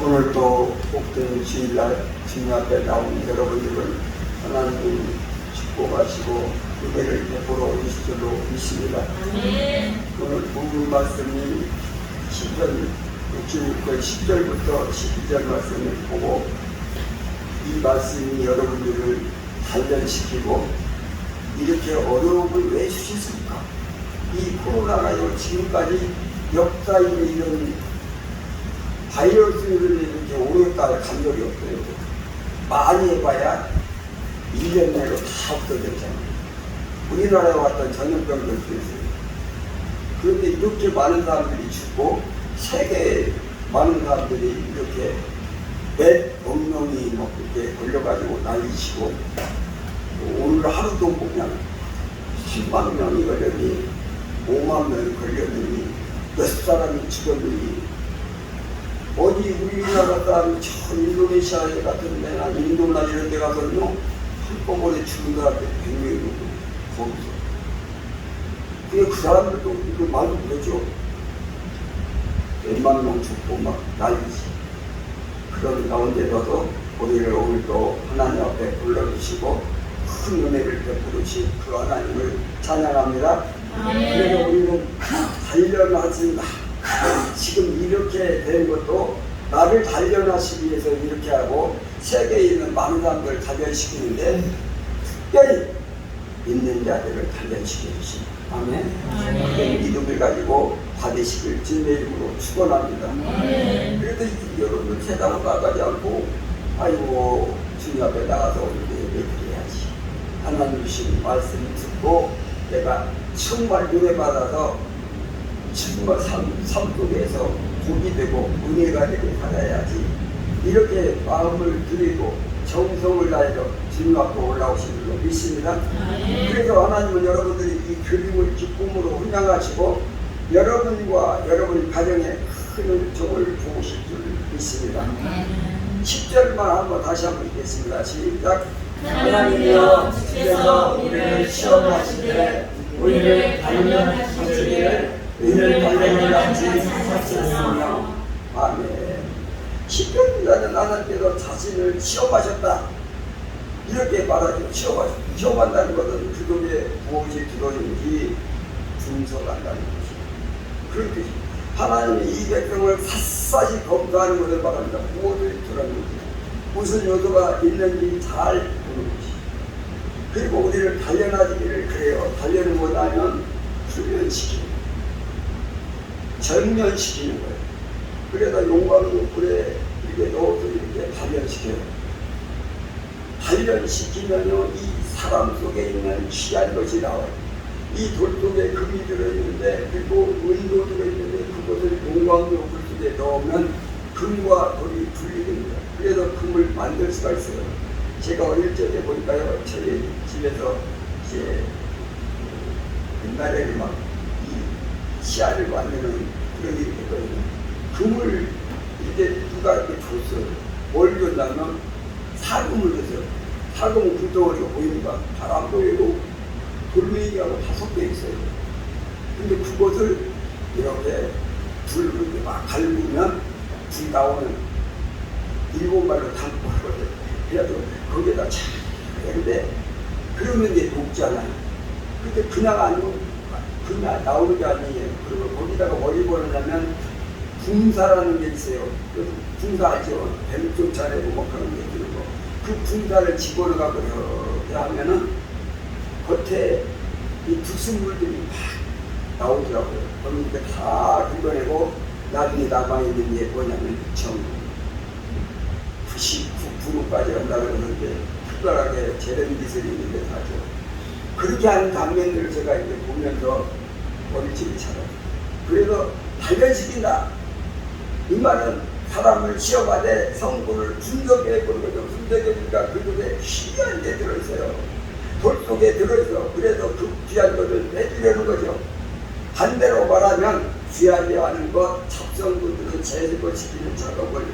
오늘 또 복된 주일날 주님 앞에 나온 여러분들을 하나님 축복하시고 은혜를 베풀어 주실 줄로 믿습니다. 오늘 본문 말씀이 10절부터 12절 말씀을 보고 이 말씀이 여러분들을 단련시키고 이렇게 어려움을 왜 주셨습니까? 이 코로나가요 지금까지 역사에 이런 바이러스를 이렇게 오랫동안 간 적이 없어요. 많이 해봐야 1년 내로 다 없어졌잖아요. 우리나라에 왔던 전염병도 있어요. 그런데 이렇게 많은 사람들이 죽고 세계에 많은 사람들이 이렇게 몇 명이 뭐 이렇게 걸려가지고 난리치고 오늘 하루도 그냥 10만 명이 걸렸니 5만 명이 걸렸니 몇 사람이 죽었니 어디 우리나라 사람이 저 인도네시아 같은 데나 인도나 이런 데 가서는요 한꺼번에 죽은 사람들 100명이 넘고 거기서 근데 그 사람들도 그 말도 그러죠. 몇만 명 죽고 막 난리지. 그런 가운데서도 우리를 오늘도 하나님 앞에 불러주시고 큰 은혜를 베풀으신 그 하나님을 찬양합니다. 그래서 우리는 단련하신다. 지금 이렇게 된 것도 나를 단련하시기 위해서 이렇게 하고 세계에 있는 많은 사람들을 단련시키는데 특별히 믿는 자들을 단련시켜 주십니다. 아멘. 믿음을 가지고 받으시길 주님의 이름으로 축원합니다. 그래도 여러분들 세상을 나가지 않고 아이고 주님 앞에 나가서 오늘 예배드려야지. 하나님 주신 말씀을 듣고 내가 정말 은혜 받아서 정말 삶 속에서 복이 되고 은혜가 되고 살아야지. 이렇게 마음을 드리고 정성을 다해서 주님 앞에 올라오시는 걸 믿습니다. 그래서 하나님은 여러분들이 이 그림을 기쁨으로 훈장하시고 여러분과 여러분 가정에 큰 종을 부으실 줄 믿습니다. 10절만 한번 다시 한번 읽겠습니다. 시작. 하나님이여 주께서 우리를 시험하시되 우리를 단련하시기를 우리를 단련하지 하셨으며 아멘. 10절보다는 하나님께서 자신을 시험하셨다. 이렇게 말하죠. 시험한다는 것은 그 속에 무엇이 들어있는지 분석한다는 것이죠. 그런 뜻이죠. 하나님이 이 백성을 샅샅이 검토하는 것을 말합니다. 무엇이 들어있는지, 무슨 요소가 있는지 잘 보는 것이죠. 그리고 우리를 단련하기를 그래요. 단련을 못하면 훈련시키는 거예요. 전면시키는 거예요. 그래서 용광로 불에 이렇게 넣어서 이렇게 단련시켜요. 단련시키면요, 이 사람 속에 있는 귀한 것이 나와요. 이 돌 속에 금이 들어있는데, 그리고 은도 들어있는데, 그것을 용광로 불 속에 넣으면 금과 돌이 분리됩니다. 그래서 금을 만들 수가 있어요. 제가 어릴 적에 보니까요, 저희 집에서 이제 옛날에는 막 이 씨알을 만드는 그런 일이 있거든요. 금을 이제 누가 이렇게 줬어요. 뭘 줬냐면 사금을 줬어요. 사금은 금덩어리가 보입니까? 잘 안 보이고 돌멩이하고 5개 있어요. 근데 그것을 이렇게 불을 막 갈구면 불 나오는 7발로 담고 하거든요. 그래서 거기에다 차 했는데 그러면 이제 녹잖아요. 근데 그냥 나오는 게 아니에요. 그리고 거기다가 뭘 입어내냐면 붕사라는 게 있어요. 그래서 붕사 알죠? 뱀좀 차례고 뭐 그런 게 있는 거. 그 붕사를 집어넣어갖고 이렇게 하면은 겉에 이 불순물들이 막 나오더라고요. 그러니까 다 긁어내고 나중에 남아있는 게 뭐냐면 정 99%까지 한다고 그러는데 특별하게 재련 기술이 있는데 하죠. 그렇게 하는 장면들을 제가 이제 보면서 어릴적이 찾아요. 그래서 단련시킨다. 이 말은 사람을 시험하되 성분을 분석해보는 거죠. 분석해보니까 그 속에 귀한 게 들어있어요. 돌 속에 들어있어. 그래서 그 귀한 것을 내주려는 거죠. 반대로 말하면 귀하지 않은 것, 잡성분들은 제거시키는 작업을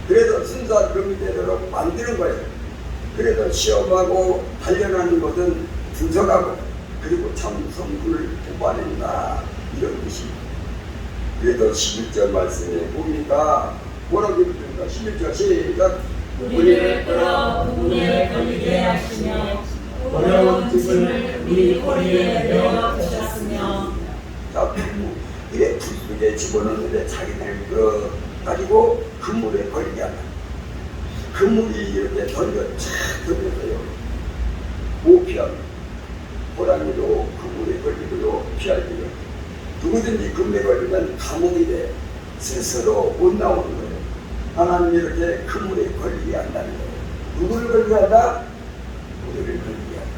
그래서 순수한 금이되도록 만드는 거예요. 그래서 시험하고 단련하는 것은 분석하고 그리고 참 성분을 뽑아낸다. 이런 뜻입니다. 그래도 11절 말씀에 보니까 뭐라고 그러니까 11절 시작. 우리를 끌어 그분에 걸리게 하시며 어려운 짐을 우리 허리에 내어 주셨으며. 자, 이래 불 속에 집어넣는데 자기들 가지고 그물에 걸리게 한다. 그물이 이렇게 던져서요. 못 피합니다. 호랑이도 그물에 걸리고요. 피할 길은 누구든지 그물에 걸리면 감옥이 돼 스스로 못 나오는 거예요. 하나님이 이렇게 그물에 걸리게 한다는 거예요. 누구를 걸리게 한다? 우리를 걸리게 한다.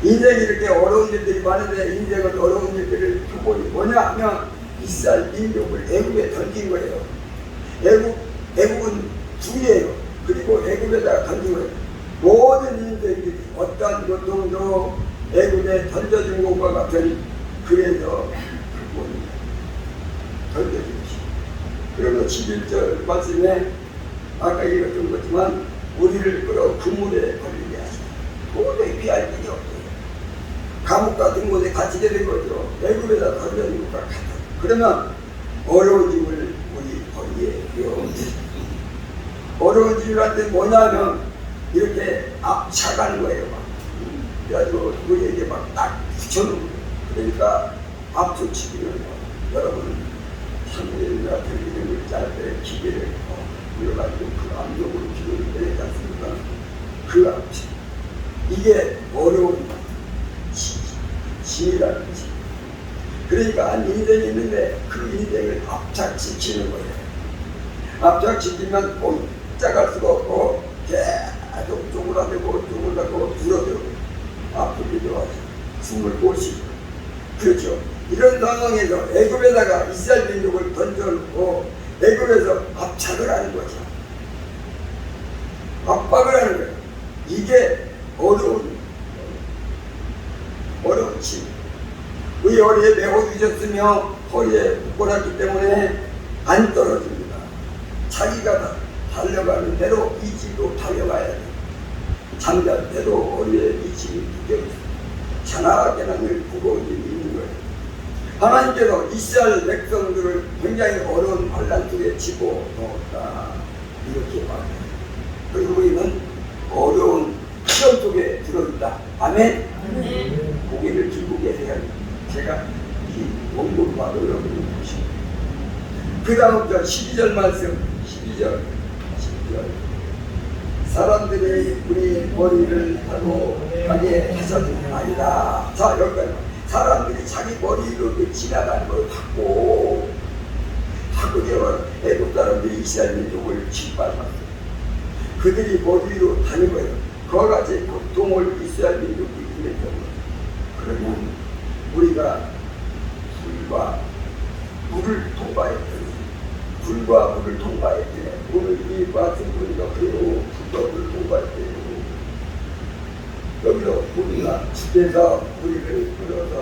인생이 이렇게 어려운 일들이 많은데 인생은 어려운 일들을 표본이 뭐냐 하면 이스라엘 민족을 애굽에 던진 거예요. 애굽은 둘이에요. 그리고 애굽에다가 던진 거예요. 모든 인생들이 어떠한 고통도 애굽에 던져준 것과 같은 그래서 그분이 던져준 것이. 그러면 11절 말씀에 아까 읽었던 거지만 우리를 끌어 그물에 걸리게 하시다. 도저히 피할 길이 없어요. 감옥 같은 곳에 갇히게 된 거죠. 애굽에다 던져준 것과 같아. 그러면 어려운 짐을 우리 허리에 배워옵니다. 어려운 짐이란데 뭐냐면 이렇게 앞차가는 거예요. 막. 그래가지고 우리에게 막 딱 붙여놓은 거예요. 그러니까 앞서치기는 여러분 사무엘이나 들리는 짤때 기계를 눌러가지고 그 앞쪽으로 기도를 내지 않습니까? 그 앞치. 이게 어려운 짐이라는 거지. 그러니까 한 인생이 있는데 그 인생을 압착시키는 거예요. 압착시키면 꼼짝할 수가 없고 계속 쪼그라들고 줄어들고 아프기도 하죠. 숨을 못 쉬고. 그렇죠. 이런 상황에서 애굽에다가 이스라엘 민족을 던져놓고 애굽에서 압착을 하는 거죠. 압박을 하는 거예요. 이게 어려운 짐. 의 허리에 메고 주셨으며 허리에 묶어놨기 때문에 안 떨어집니다. 자기가 달려가는 대로 이 집도 달려가야 돼. 잠잘 때도 허리에 이 집이 묶여있어요. 자나깨나 늘 무거운 일이 있는 거예요. 하나님께서 이스라엘 백성들을 굉장히 어려운 환난 속에 집어넣었다. 이렇게 말해요. 그리고 우리는 어려운 시험 속에 들어있다. 아멘? 고개를 들고 계세요. 제가 이 원고를 봐도 여러분이 보십니다. 그 다음 절 12절 말씀 12절 사람들이 우리 머리를 하고 가게 하셨는 아니다. 자 여기까지 사람들이 자기 머리로 지나가는 걸 받고 하고 애국 사람들이 이스라엘 민족을 짓밟았어요. 그들이 머리로 다닌 거예요. 그와 같이 고통을 이스라엘 민족이 일으켰던 거예요. 그러면 우리가 불과 물을 통과했더니 오늘 이 말씀 보니까 그리고 불과 물을 통과했대요. 여기서 우리가 주께서 우리를 끌어서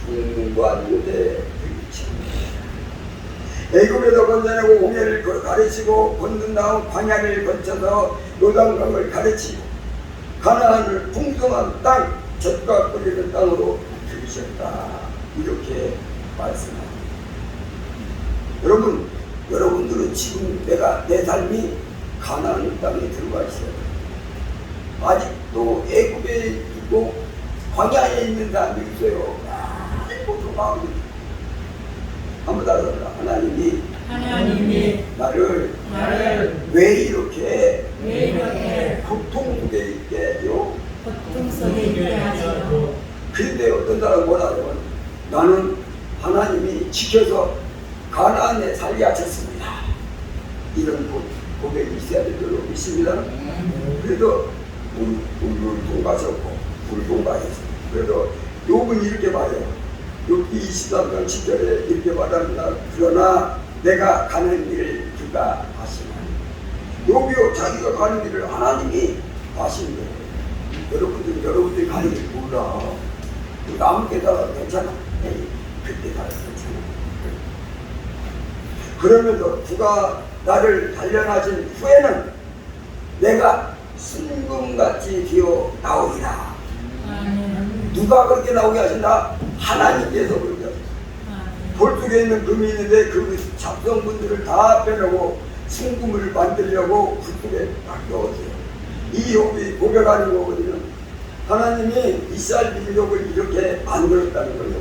풍부한 곳에 들이칩니다. 애굽에서 건져내고 홍해를 가르치고 건넌 다음 광야를 거쳐서 요단강을 가르치고 가나안을 풍성한 땅 젖과 끓이는 땅으로 들이셨다. 이렇게 말씀합니다. 여러분들은 지금 내 삶이 가나안 땅에 들어가 있어요. 아직도 애굽에 있고 광야에 있는 사람도 있어요. 아이고 마음이 한번 따라서 하나님이 나를 왜 이렇게 고통 속에 있게 해요? 그런데 어떤 사람은 뭐라 하면 나는 하나님이 지켜서 가나안에 살게 하셨습니다. 이런 고백이 있어야 될 줄로 믿습니다. 그래도 물을 통과하셨고 불을 통과하셨습니다. 그래도 욥은 이렇게 말해요. 욥기 23장 10절에 이렇게 말합니다. 그러나 내가 가는 길을 그가 하시나니. 욥이요 자기가 가는 길을 하나님이 하시는 거예요. 여러분들이 가는 길 몰라. 아무 데다가 괜찮아. 그때 가서 괜찮아. 그러면서 누가 나를 단련하신 후에는 내가 순금같이 기어 나오리라. 누가 그렇게 나오게 하신다? 하나님께서 그렇게 하신다. 돌 속에 있는 금이 있는데 그 잡성분들을 다 빼려고 순금을 만들려고 불 속에 딱 넣었어요. 이 욥이 고백하는 거거든요. 하나님이 이스라엘 민족을 이렇게 만들었다는 거예요.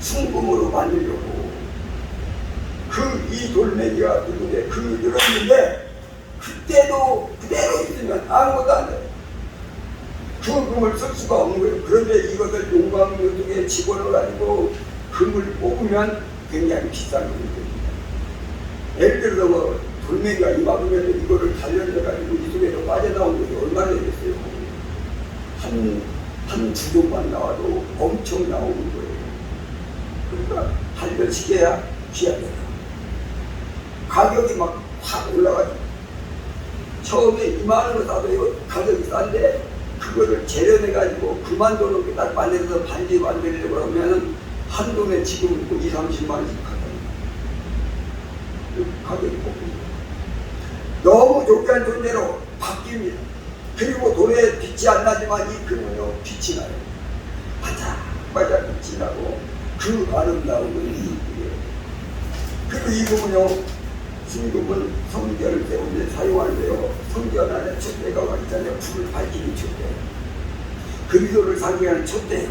순금으로 만들려고. 이 돌멩이가 누군데 늘었는데 그때도 그대로 있으면 아무것도 안 돼요. 그 금을 쓸 수가 없는 거예요. 그런데 이것을 용광로등에 집어넣어가지고 금을 뽑으면 굉장히 비싼 금이 됩니다. 예를 들어서 뭐 돌멩이가 이만하면 이거를 단련해가지고 이 속에서 빠져나온 것이 얼마나 되겠어요. 한 주종만 나와도 엄청 나오는 거예요. 그러니까 단련시켜야 귀합니다. 가격이 막 확 올라가죠. 처음에 이만한 거 사도 이거 가격이 싼데 그거를 재련해가지고 그만 돈을 딱 만들어서 반지 만들려고 하면 한 돈에 지금 20, 30만 원씩 하거든요. 가격이 꼽힙니다. 너무 좋게 한 존재로 바뀝니다. 그리고 돈에 빛이 안 나지만 이 금은요 빛이 나요. 반짝반짝 빛이 나고 그 아름다움은 이거예요. 그리고 이 금은요 순금은 성전을 세우는데 사용하는데요. 성전 안에 촛대가 와 있잖아요. 불을 밝히는 촛대. 그리스도를 상징하는 촛대.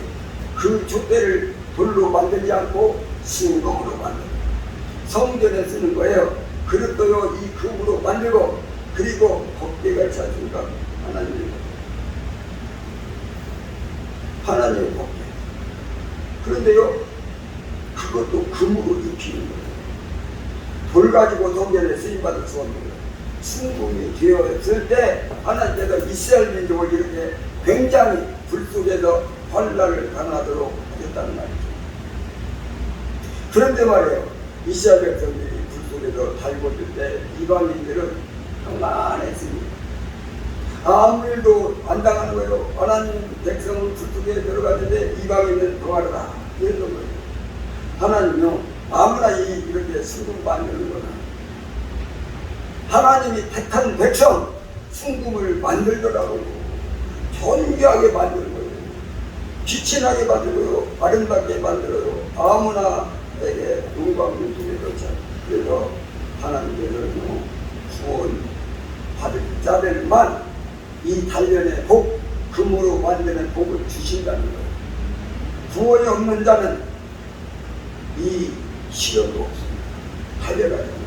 그 촛대를 돌로 만들지 않고 순금으로 만들어요. 성전에 쓰는 거예요. 그릇도요 이 금으로 만들고 그리고 법궤가 있지 않습니까? 하나님의 법궤. 그런데요 그것도 금으로 입히는 거예요. 돌 가지고 성전에 쓰임받을 수 없는 거예요. 순금이 되었을 때 하나님께서 이스라엘 민족을 이렇게 굉장히 불 속에서 환난을 당하도록 하셨다는 말이죠. 그런데 말이에요. 이스라엘 백성들이 불 속에서 살고 있을 때 이방인들은 평안했습니다. 아무 일도 안 당하는 거예요. 하나님 백성은 불 속에 들어갔는데 이방인은 평화로다. 이런 거예요. 하나님요 아무나 이렇게 순금 만드는 거는 하나님이 택한 백성 순금을 만들더라고요. 존귀하게 만드는 거예요. 빛이 나게 만들어요. 아름답게 만들어요. 아무나에게 영광을 두게 그렇잖아요. 그래서 하나님께서는 구원 받을 자들만 이 단련의 복, 금으로 만드는 복을 주신다는 거예요. 구원이 없는 자는 이 시련도 없습니다. 달려가요.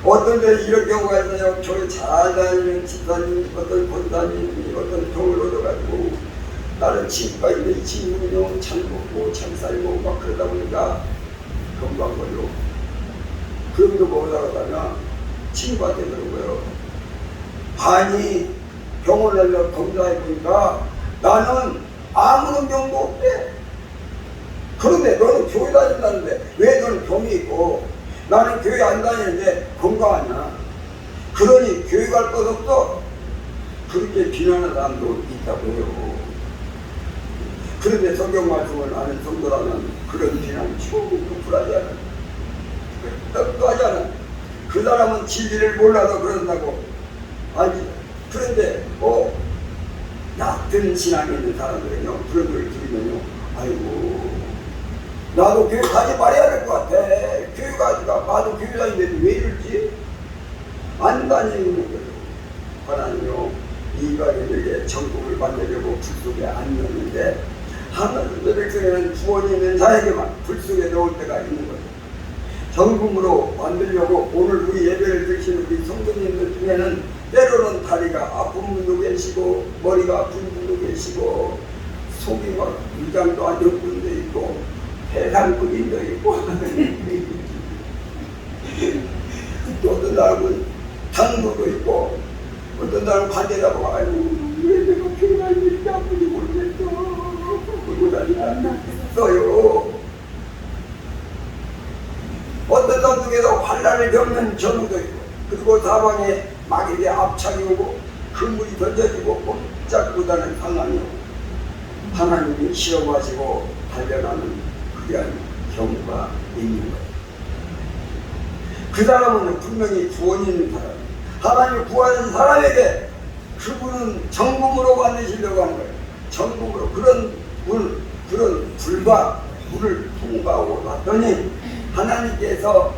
어떤 데 이런 경우가 있어요. 교회 잘 다니는 집사님, 어떤 권사님이 어떤 병을 얻어가지고 나는 친구가 있는데 이 친구는요 잘 먹고 잘 살고 막 그러다 보니까 건강 걸로 그럼도 먹으다가 친구한테 그런 거예요. 아니 병원을 검사해 보니까 나는 아무런 병도 없대. 그런데 너는 교회 다닌다는데 왜 너는 병이 있고 나는 교회 안 다니는데 건강하냐. 그러니 교회 갈 것 없어. 그렇게 비난하는 사람도 있다고 해요. 그런데 성경 말씀을 아는 성도라면 그런 비난이 조금 불하지 않아. 떡도하지 않아. 그 사람은 진리를 몰라서 그런다고. 아니 그런데 얕은 신앙이 있는 사람들은요 그런 걸 들으면요 아이고 나도 교회 가지 말아야 될 것 같아. 교회 가지가 나도 교회 다니는데 왜 이러지? 안 다니는 거예요. 하나님요 이방인에게 정복을 만들려고 불 속에 안 넣는데 하나님의 백성에는 구원이 있는 자에게만 불 속에 넣을 때가 있는 거예요. 정금으로 만들려고 오늘 우리 예배를 드리시는 우리 성도님들 중에는 때로는 다리가 아픈 분도 계시고 머리가 아픈 분도 계시고 속이 막 위장도 안 좋은 분도 있고 해상국인도 있고 또 어떤 사람은 당도도 있고 어떤 사람은 반대라고 아이고 왜 내가 교회를 이렇게 아픈지 모르겠어 그러고 다니겠어요. 어떤 사람 중에서 환난을 겪는 경우도 있고 그리고 사방에 마귀의 압착이 오고 그물이 던져지고 꼼짝보다는 상황이 오고 하나님이 시험하시고 단련하는 그러한 경우가 있는 거예요. 그 사람은 분명히 구원이 있는 사람. 하나님이 구하는 사람에게 그분은 정금으로 만드시려고 하는 거예요. 정금으로 그런 불과 물을 통과하고 났더니 하나님께서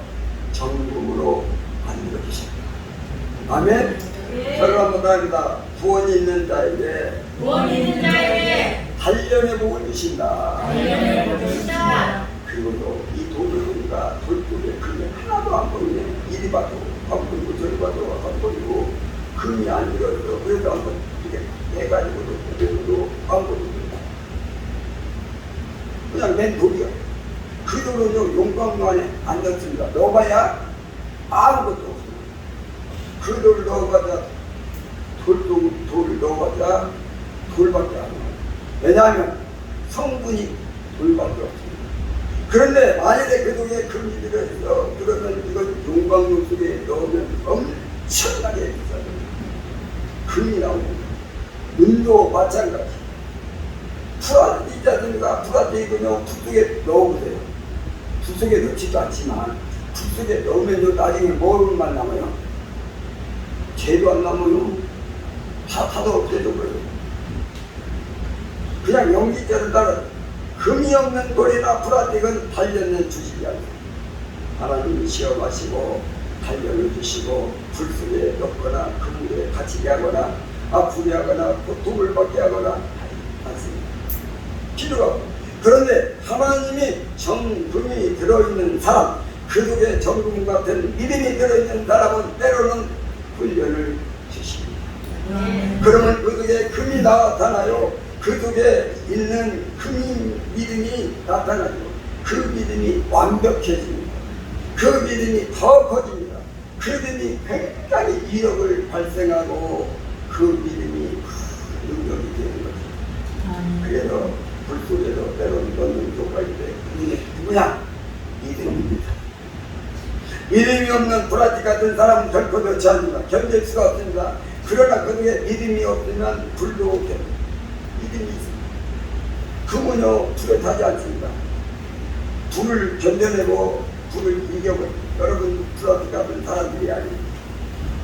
정금으로 만들어 주셨다. 아멘. 저를 한번 합니다. 구원이 있는 자에게 단련의 복을 주신다. 그리고 또 이 돌을 돌쪽에 금이 하나도 안 보이네. 이리 봐도 안 보이고 저리 봐도 안 보이고 금이 안 들어서 그래도 한번 이렇게 해가지고도 보고도 안 보이고 그냥 맨 돌이야. 그 돌은요 용광로 안에 안 넣습니다. 넣어봐야 아무것도 없습니다. 그 돌을 넣어봐야 돌을 넣어봐야 돌밖에 안 나와요. 왜냐하면 성분이 돌밖에 없습니다. 그런데 만약에 그 돌에 금이 들어있어 그러면 이건 용광로 속에 넣으면 엄청나게 비싸요. 금이 나옵니다. 눈도 마찬가지. 풀 있지 않습니까? 풀한테는요 풀 속에 넣어보세요. 풀 속에 넣지도 않지만 풀 속에 넣으면요 나중에 뭐만 남아요? 죄도 안 남아요. 다 타도 없애도 버려요. 그냥 연기죄를 따라 금이 없는 돌이나 불화택은 단련을 주시지 않습니다. 하나님이 시험하시고 단련을 주시고 불 속에 넣거나 그물에 갇히게 하거나 아프게 하거나 고통을 받게 하거나 않습니다. 필요가 없고. 그런데 하나님이 정금이 들어있는 사람, 그 속에 정금 같은 믿음이 들어있는 사람은 때로는 훈련을 주십니다. 그러면 그 속에 금이 나타나요. 그 속에 있는 금이 믿음이 나타나죠. 그 믿음이 완벽해집니다. 그 믿음이 더 커집니다. 그 믿음이 굉장히 위력을 발생하고 그 믿음이 능력이 되는 거죠. 그래서 불 속에도 때로는 넣는 효과가 있는데 그게 누구냐? 믿음입니다. 믿음이 없는 불화티 같은 사람은 결코 넣지 않습니다. 견딜 수가 없습니다. 그러나 그 속에 믿음이 없으면 불도 견딥니다. 믿음이 있습니다. 금은요 불에 타지 않습니다. 불을 견뎌내고 불을 이겨버립니다. 여러분 불화티 같은 사람들이 아닙니다.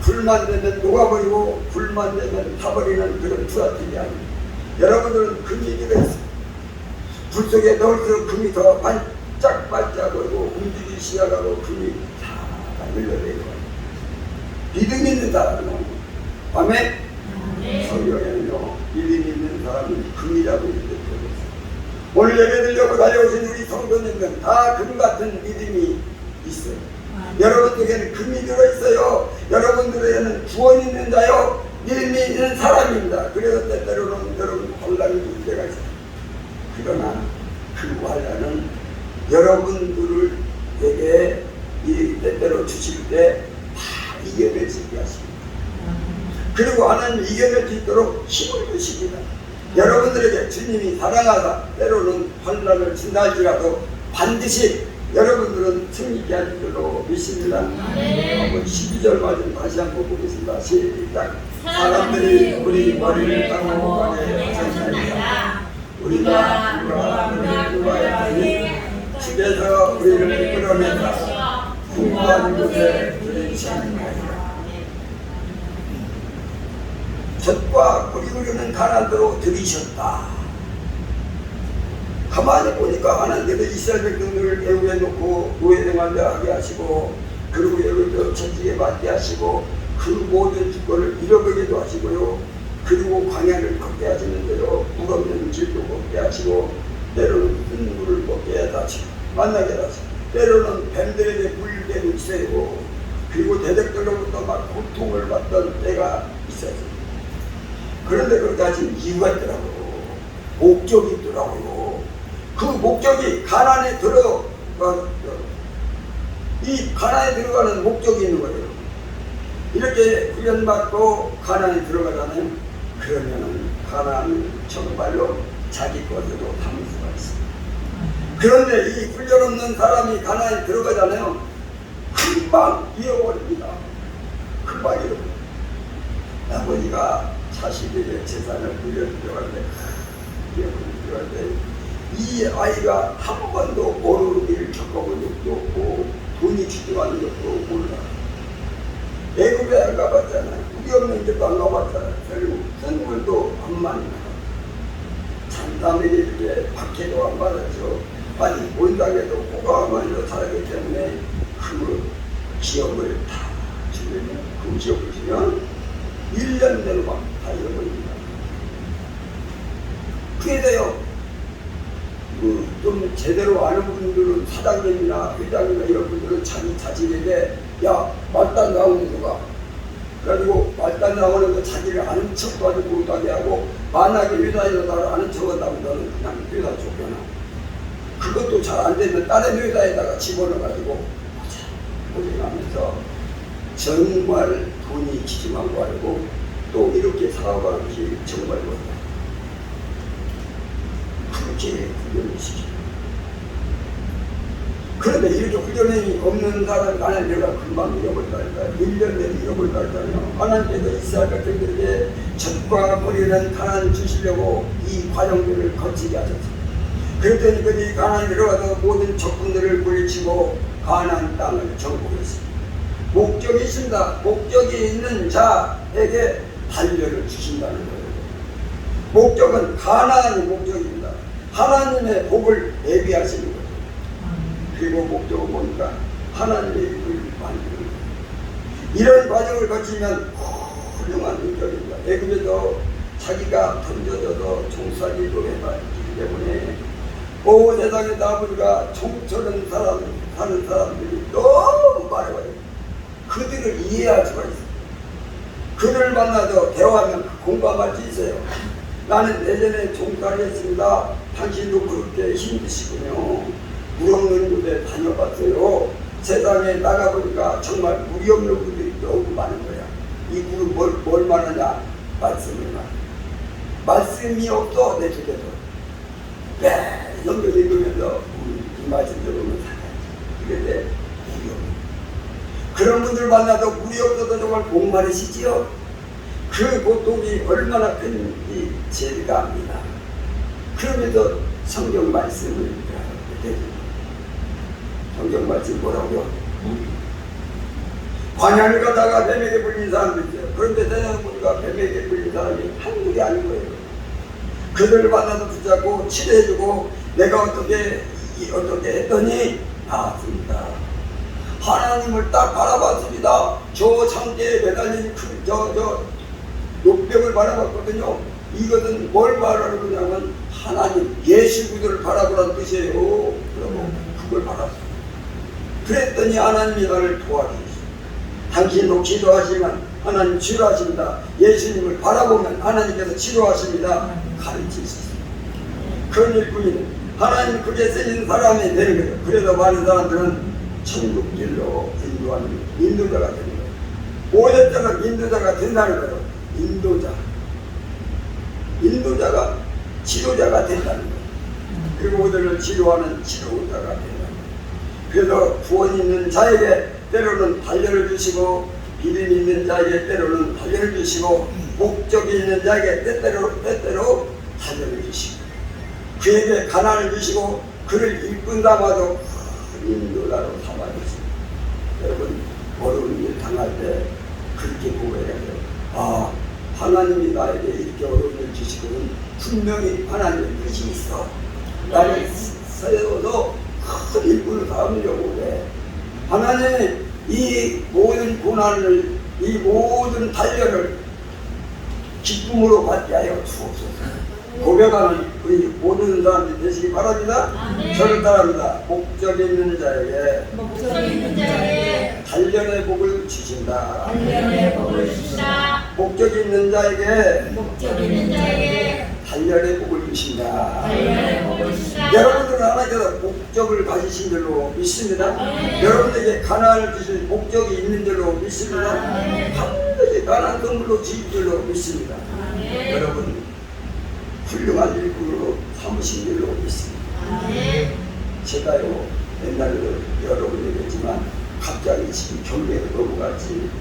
불만 되면 녹아버리고 불만 되면 타버리는 그런 불화티이 아닙니다. 여러분들은 금이 들어있습니다. 불 속에 넣을수록 금이 더 반짝반짝거리고 움직이기 시작하고 금이 다 흘러내려가요. 믿음 있는 사람은 아멘. 성경에는요 믿음 있는 사람은 금이라고 이렇게 되어있어요. 오늘 예배드리려고 달려오신 우리 성도님들은 다 금같은 믿음이 있어요. 여러분들에게는 금이 들어있어요. 여러분들에게는 구원 있는 자요 믿음이 있는 사람입니다. 그래서 때때로는 여러분 혼란이 올 때가 있어요. 그러나 그 환란은 여러분들에게 이 때때로 주실 때 다 이겨낼 수 있게 하십니다. 그리고 하나님 이겨낼 수 있도록 힘을 주십니다. 여러분들에게 주님이 사랑하사 때로는 환란을 준다 할지라도 반드시 여러분들은 승리케 하실 줄로 믿습니다. 한번 12절 말씀 다시 한번 보겠습니다. 시작. 사람들이 우리 머리를 따고 가게 하셨나이다. 우리가 누가였더니 집에서 우리를 끌어낸다. 풍부한 곳에 들이시나이다. 젖과 꿀이 흐르는 가난으로 들이셨다. 가만히 보니까 하나님께서 이스라엘 백성들을 애우에 놓고 노예생활을 하게 하시고 그리고 여러분들 천지에 맞게 하시고 그 모든 주권을 잃어버리게도 하시고요. 그리고 광야를 걷게 하시는데요. 물 없는 길도 걷게 하시고 때로는 눈물을 먹게 하시고 만나게 하시고 때로는 뱀들에게 물게 묻히고 그리고 대적들로부터 막 고통을 받던 때가 있었습니다. 그런데 그렇게 하신 이유가 있더라고요. 목적이 있더라고요. 그 목적이 가난에 이 가난에 들어가는 목적이 있는 거예요. 이렇게 훈련받고 가난에 들어가잖아요. 그러면은 가난은 정말로 자기 것으로 담을 수가 있습니다. 그런데 이 훈련 없는 사람이 가난에 들어가잖아요. 금방 잃어버립니다. 금방 잃어버립니다. 아버지가 자식에게 재산을 물려주려고 할 때 이 아이가 한 번도 어려운 일을 겪어본 적도 없고 돈이 필요한 것도 몰라. 애국에 안 가봤잖아요. 우리 없는 데도 안 가봤잖아요. 그리고 선물도 안 많이 나가. 장담에 이렇게 밖에도 안 받았죠. 아니 온당에도 호감을 살기 때문에 그 기업을 다 주면 그 기업을 주면 1년 내로 막 다 잃어버립니다. 그래서요 좀 제대로 아는 분들은 사장님이나 회장이나 이런 분들은 자기 자신에게 야 말단 나오는 거가 그래가지고 말단 나오는 거 자기를 아는 척도 하지 못하게 하고 만약에 회사에서 나를 아는 척한다고 너는 그냥 회사 쫓겨나. 그것도 잘 안 되면 다른 회사에다가 집어넣어가지고 고생하면서 정말 돈이 기증한 거 알고 또 이렇게 살아가는 게 정말 어렵다. 그렇게 훈련을 시키죠. 그런데 이렇게 훈련이 없는 사람 나는 내가 금방 잃어버린다니까. 1년 내에 잃어버린다니까요. 하나님께서 이스라엘 백성들에게 젖과 머리는 가나안 주시려고 이 과정들을 거치게 하셨습니다. 그랬더니 그들이 가나안에 들어가서 모든 적군들을 물리치고 가나안 땅을 정복했습니다. 목적이 있습니다. 목적이 있는 자에게 단련을 주신다는 거예요. 목적은 가나안이 목적입니다. 하나님의 복을 예비하시는 거예요. 그리고 목적은 뭡니까? 하나님의 일을 만드는 거예요. 이런 과정을 거치면 훌륭한 능력입니다. 애굽에서 자기가 던져져서 종살이도 해봤기 때문에 온 세상에 나보니까 총처럼 사는 사람들이 너무 많아요. 그들을 이해할 수가 있어요. 그들을 만나서 대화하면 공감할 수 있어요. 나는 예전에 종살이 했습니다. 당신도 그렇게 힘드시군요. 물 없는 곳에 다녀봤어요. 세상에 나가보니까 정말 물이 없는 분들이 너무 많은 거야. 이 물은 뭘 말하냐? 말씀을 말해. 말씀이 없어 내 속에서. 네, 성경 읽으면서 이 말씀 들으면 살아야지. 그런데 물이 없는 그런 분들 만나서 물이 없어서 정말 목마르시지요? 그 고통이 얼마나 큰지 제가 압니다. 그러면서 성경 말씀을 대줍니다. 성경 말씀 뭐라고요? 광야를 가다가 뱀에게 물린 사람도 있어요. 그런데 생각해보니까 뱀에게 물린 사람이 한둘이 아닌 거예요. 그들을 만나서 붙잡고 치료해주고 내가 어떻게 했더니 나았습니다. 하나님을 딱 바라봤습니다. 저 장대에 매달린 저 욕벽을 바라봤거든요. 이것은 뭘 바라보냐면 하나님 예수 그리스도를 바라보라는 뜻이에요. 그러고 그걸 바랐어요. 그랬더니 하나님이 나를 도와주셨어요. 당신도 기도하시면 하나님 치료하십니다. 예수님을 바라보면 하나님께서 치료하십니다. 가르칠 수 있습니다. 그런 일뿐이네. 하나님 그게 쓰인 사람이 되는 거예요. 그래서 많은 사람들은 천국길로 인도하는 인도자가 되는 거예요. 오랫동안 인도자가 된다는 거예요. 인도자가 지도자가 된다는 거예요. 그리고 그들을 치료하는 치료자가 된다는 거예요. 그래서 구원 있는 자에게 때로는 단련을 주시고 믿음 있는 자에게 때로는 단련을 주시고 목적이 있는 자에게 때때로 단련을 주시고 그에게 가난을 주시고 그를 일꾼 삼아도 인도자로 삼아주십니다. 여러분 어려운 일 당할 때 그렇게 보여야 돼요. 아 하나님이 나에게 이렇게 어려운 일 주시고는 분명히 하나님의 뜻이 있어. 나를 세워서 큰 일꾼을 삼으려고 해. 하나님이 이 모든 고난을 이 모든 단련을 기쁨으로 받게 하여 주옵소서. 고백하는 우리 모든 사람들이 되시기 바랍니다. 저를 따릅니다. 목적 있는 자에게 단련의 복을 주신다. 목적 있는 자에게 단련의 복을 주신다. 여러분들은 하나님께서 목적을 가지신 줄로 믿습니다. 여러분들에게 가난을 주신 목적이 있는 줄로 믿습니다. 반드시 가난 선물로 주신 줄로 믿습니다. 여러분 훌륭한 일꾼으로 삼으신 줄로 믿습니다. 제가요 옛날에도 여러 번 얘기했지만 갑자기 지금 경계로 넘어갔지.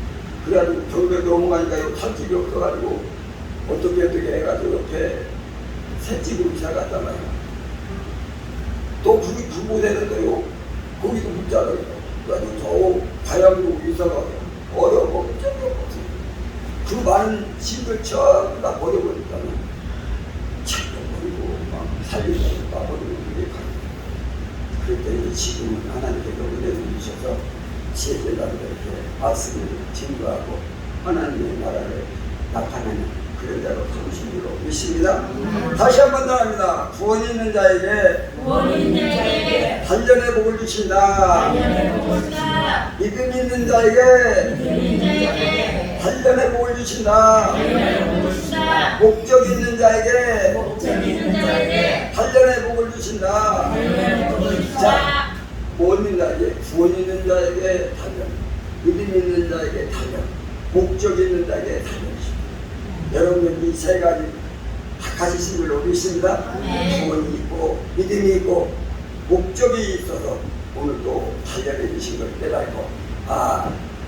그래가지고 경계로 넘어가니까 탈집이 없어가지고 어떻게 해가지고 옆에 셋집으로 시작했잖아요. 또 그게 부부되는데요. 거기도 묻자더라고요. 그래가지고 저 가양도 이사가 어려워 그 많은 짐을 전부 다 버려버리니까 책도 버리고 막 살리고 다 버리고 그게 지혜자들에게 말씀을 증거하고 하나님의 나라를 나타내는 그런 자로 삼으신 줄로 믿습니다. 다시 한 번 더 합니다. 구원이 있는 자에게 단련의 복을 주신다. 믿음 있는 자에게 단련의 복을 주신다. 목적 있는 자에게 단련의 복을 주신다. 자, 구원 있는 자에게, 구원 있는 자에게 단련, 믿음 있는 자에게 단련, 목적 있는 자에게 단련이십니다. 여러분들 이 세 가지 다 가지신 줄로 믿습니다. 구원이 있고 믿음이 있고 목적이 있어서 오늘 또 단련해 주신 걸 깨닫고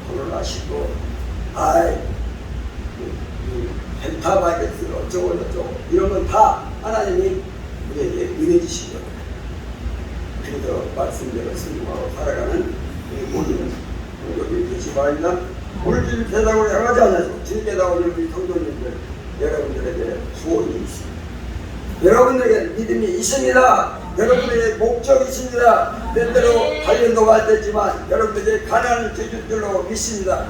결혼하시고 펜타바이러스 어쩌고 저쩌고 이런 건 다 하나님이 우리에게 은혜 주신 거예요. 그래서 말씀대로 순종하고 살아가는 우리 모든 성도들이 되시 바랍니다. 오늘 주님 대답을 향하지 않아서 주님 대답을 우리 성도님들 여러분들에게 구원이 있습니다. 여러분들에게 믿음이 있습니다. 여러분들에게 목적이 있습니다. 때때로 단련도 갈 때지만 여러분들에게 가난을 주실 줄로 믿습니다.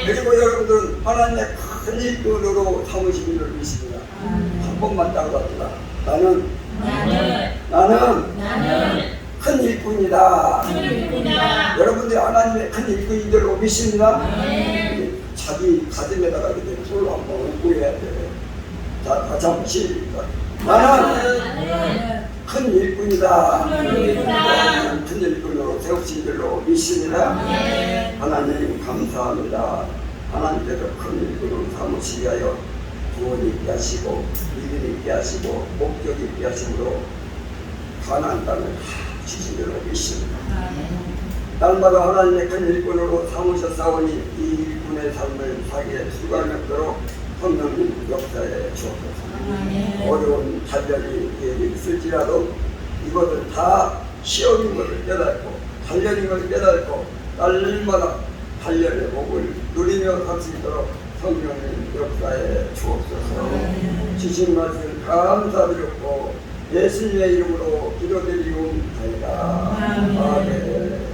그리고 여러분들은 하나님의 큰 일꾼으로 삼으신 줄 믿습니다. 한 번만 따라갑니다. 나는 큰 일꾼이다. 여러분들이 하나님의 큰 일꾼인 줄로 믿습니다. 자기 가슴에다가 이렇게 풀로 한번 얹고 해야 돼. 자, 같이 한번 시작. 나는 큰 일꾼이다. 큰 일꾼으로 세우신 줄로 믿습니다. 하나님 감사합니다. 하나님께서 큰 일꾼으로 삼으시게 하여 구원이 있게 하시고 믿음이 있게 하시고 목적이 있게 하심으로 가나안 땅을 주신 줄로 믿습니다. 날마다 하나님의 큰 일꾼으로 삼으셨사오니 이 일꾼의 삶을 살기에 수고하면서록 성령님 역사에 주옵소서. 어려운 단련이 있을지라도 이것은 다 시험인 것을 깨닫고 단련인 것을 깨닫고 날마다 단련의 복을 누리며 살 수 있도록 성령님 역사에 주옵소서. 주신 말씀 감사드렸고 예수님의 이름으로 기도드리옵나이다. 아멘.